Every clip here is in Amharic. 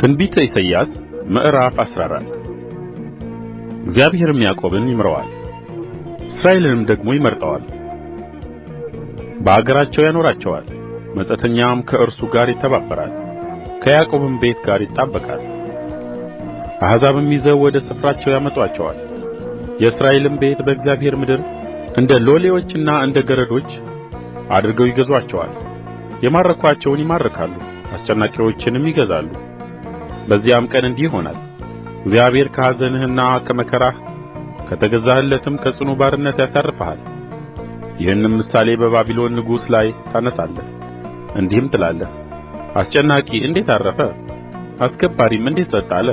ትንቢተ ኢሳይያስ ምዕራፍ 14 እግዚአብሔርም ያዕቆብን ይምረዋል፣ እስራኤልንም ደግሞ ይመርጠዋል። በአገራቸው ያኖራቸዋል፣ መጻተኛም ከእርሱ ጋር ይተባበራል፣ ከያዕቆብም ቤት ጋር ይጣበቃል። አሕዛብም ይዘው ወደ ስፍራቸው ያመጡአቸዋል። የእስራኤልም ቤት በእግዚአብሔር ምድር እንደ ሎሌዎችና እንደ ገረዶች አድርገው ይገዙአቸዋል። የማረኳቸውን ይማርካሉ፣ አስጨናቂዎችንም ይገዛሉ። በዚያም ቀን እንዲህ ይሆናል። እግዚአብሔር ከኀዘንህና ከመከራህ ከተገዛህለትም ከጽኑ ባርነት ያሳርፍሃል። ይህንም ምሳሌ በባቢሎን ንጉሥ ላይ ታነሳለህ፣ እንዲህም ትላለህ፣ አስጨናቂ እንዴት ዐረፈ? አስገባሪም እንዴት ጸጥ አለ?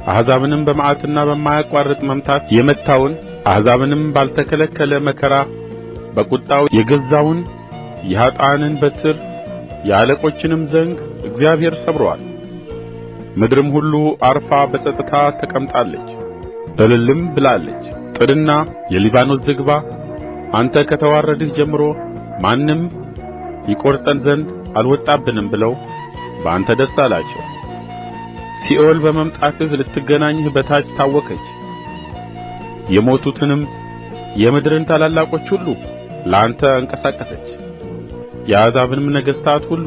አሕዛብንም በመዓትና በማያቋርጥ መምታት የመታውን አሕዛብንም ባልተከለከለ መከራ በቍጣው የገዛውን የኀጥኣንን በትር የአለቆችንም ዘንግ እግዚአብሔር ሰብሮአል። ምድርም ሁሉ ዐርፋ በጸጥታ ተቀምጣለች፣ እልልም ብላለች። ጥድና የሊባኖስ ዝግባ አንተ ከተዋረድህ ጀምሮ ማንም ይቈርጠን ዘንድ አልወጣብንም ብለው በአንተ ደስ አላቸው። ሲኦል በመምጣትህ ልትገናኝህ በታች ታወከች። የሞቱትንም የምድርን ታላላቆች ሁሉ ለአንተ አንቀሳቀሰች። የአሕዛብንም ነገሥታት ሁሉ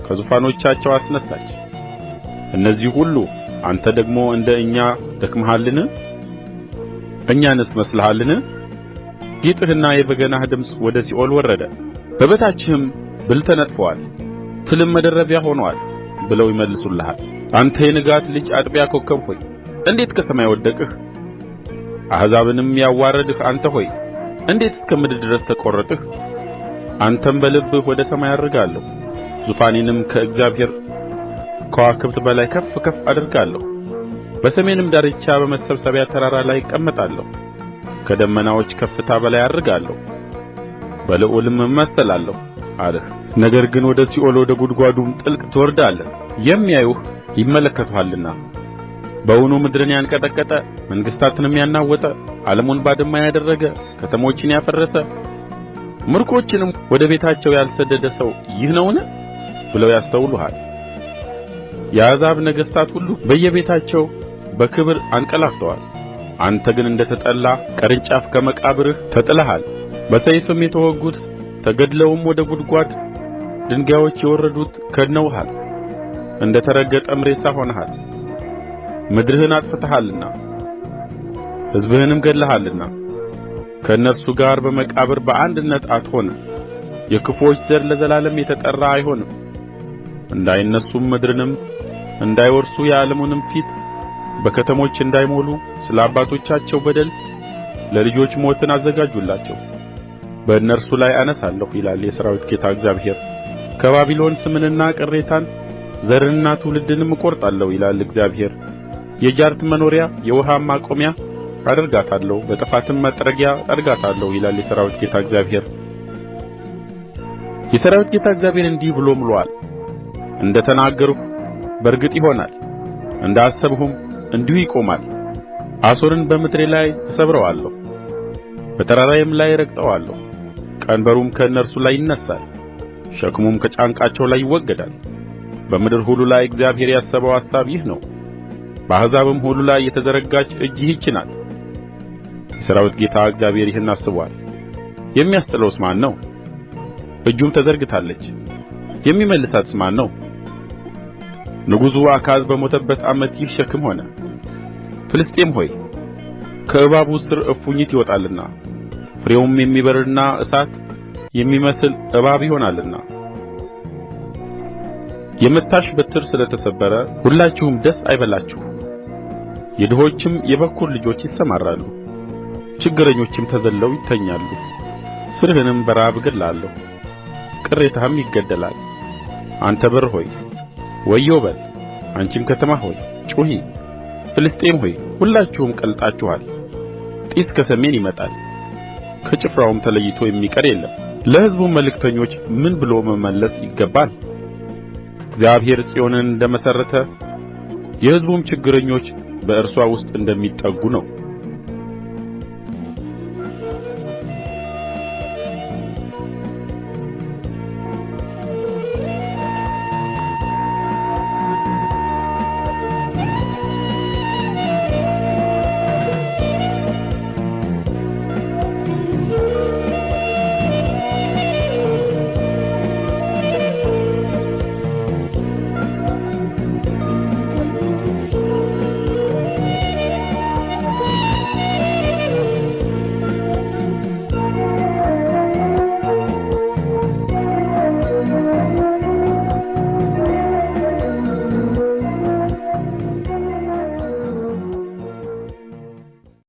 ከዙፋኖቻቸው አስነሣች። እነዚህ ሁሉ አንተ ደግሞ እንደ እኛ ደክመሃልን? እኛንስ መስለሃልን? ጌጥህና የበገናህ ድምፅ ወደ ሲኦል ወረደ፣ በበታችህም ብል ተነጥፎአል፣ ትልም መደረቢያ ሆኖአል ብለው ይመልሱልሃል። አንተ የንጋት ልጅ አጥቢያ ኮከብ ሆይ እንዴት ከሰማይ ወደቅህ? አሕዛብንም ያዋረድህ አንተ ሆይ እንዴት እስከ ምድር ድረስ ተቈረጥህ? አንተም በልብህ ወደ ሰማይ ዐርጋለሁ፣ ዙፋኔንም ከእግዚአብሔር ከዋክብት በላይ ከፍ ከፍ አደርጋለሁ። በሰሜንም ዳርቻ በመሰብሰቢያ ተራራ ላይ እቀመጣለሁ፣ ከደመናዎች ከፍታ በላይ ዐርጋለሁ፣ በልዑልም እመሰላለሁ አልህ። ነገር ግን ወደ ሲኦል ወደ ጕድጓዱም ጥልቅ ትወርዳለህ። የሚያዩህ ይመለከቱሃልና። በውኑ ምድርን ያንቀጠቀጠ መንግሥታትንም ያናወጠ ዓለሙን ባድማ ያደረገ ከተሞችን ያፈረሰ ምርኮችንም ወደ ቤታቸው ያልሰደደ ሰው ይህ ነውን? ብለው ያስተውሉሃል። የአሕዛብ ነገሥታት ሁሉ በየቤታቸው በክብር አንቀላፍተዋል። አንተ ግን እንደ ተጠላ ቅርንጫፍ ከመቃብርህ ተጥለሃል። በሰይፍም የተወጉት ተገድለውም ወደ ጕድጓድ ድንጋዮች የወረዱት ከድነውሃል። እንደ ተረገጠም ሬሳ ሆነሃል። ምድርህን አጥፍተሃልና ሕዝብህንም ገድለሃልና ከእነርሱ ጋር በመቃብር በአንድነት አትሆንም። የክፉዎች ዘር ለዘላለም የተጠራ አይሆንም። እንዳይነሡም ምድርንም እንዳይወርሱ የዓለሙንም ፊት በከተሞች እንዳይሞሉ ስለ አባቶቻቸው በደል ለልጆች ሞትን አዘጋጁላቸው። በእነርሱ ላይ አነሳለሁ ይላል የሠራዊት ጌታ እግዚአብሔር። ከባቢሎን ስምንና ቅሬታን ዘርንና ትውልድንም እቈርጣለሁ ይላል እግዚአብሔር። የጃርት መኖሪያ የውሃም ማቆሚያ አደርጋታለሁ፣ በጥፋትም መጥረጊያ አደርጋታለሁ ይላል የሠራዊት ጌታ እግዚአብሔር። የሠራዊት ጌታ እግዚአብሔር እንዲህ ብሎ ምሎአል። እንደ ተናገርሁ በእርግጥ ይሆናል፣ እንደ አሰብሁም እንዲሁ ይቆማል። አሦርን በምድሬ ላይ እሰብረዋለሁ፣ በተራራዬም ላይ እረግጠዋለሁ። ቀንበሩም ከእነርሱ ላይ ይነሣል፣ ሸክሙም ከጫንቃቸው ላይ ይወገዳል። በምድር ሁሉ ላይ እግዚአብሔር ያሰበው አሳብ ይህ ነው። በአሕዛብም ሁሉ ላይ የተዘረጋች እጅ ይህች ናት። የሠራዊት ጌታ እግዚአብሔር ይህን አስቦአል። የሚያስጥለውስ ማን ነው? እጁም ተዘርግታለች። የሚመልሳትስ ማን ነው? ንጉሡ አካዝ በሞተበት ዓመት ይህ ሸክም ሆነ። ፍልስጥኤም ሆይ ከእባቡ ሥር እፉኝት ይወጣልና ፍሬውም የሚበርርና እሳት የሚመስል እባብ ይሆናልና። የመታሽ በትር ስለ ተሰበረ ሁላችሁም ደስ አይበላችሁ። የድሆችም የበኵር ልጆች ይሰማራሉ፣ ችግረኞችም ተዘልለው ይተኛሉ። ሥርህንም በራብ እገድላለሁ፣ ቅሬታህም ይገደላል። አንተ በር ሆይ ወዮ በል፣ አንቺም ከተማ ሆይ ጩኺ። ፍልስጥኤም ሆይ ሁላችሁም ቀልጣችኋል። ጢስ ከሰሜን ይመጣል፣ ከጭፍራውም ተለይቶ የሚቀር የለም። ለሕዝቡም መልእክተኞች ምን ብሎ መመለስ ይገባል? እግዚአብሔር ጽዮንን እንደ መሠረተ የሕዝቡም ችግረኞች በእርሷ ውስጥ እንደሚጠጉ ነው።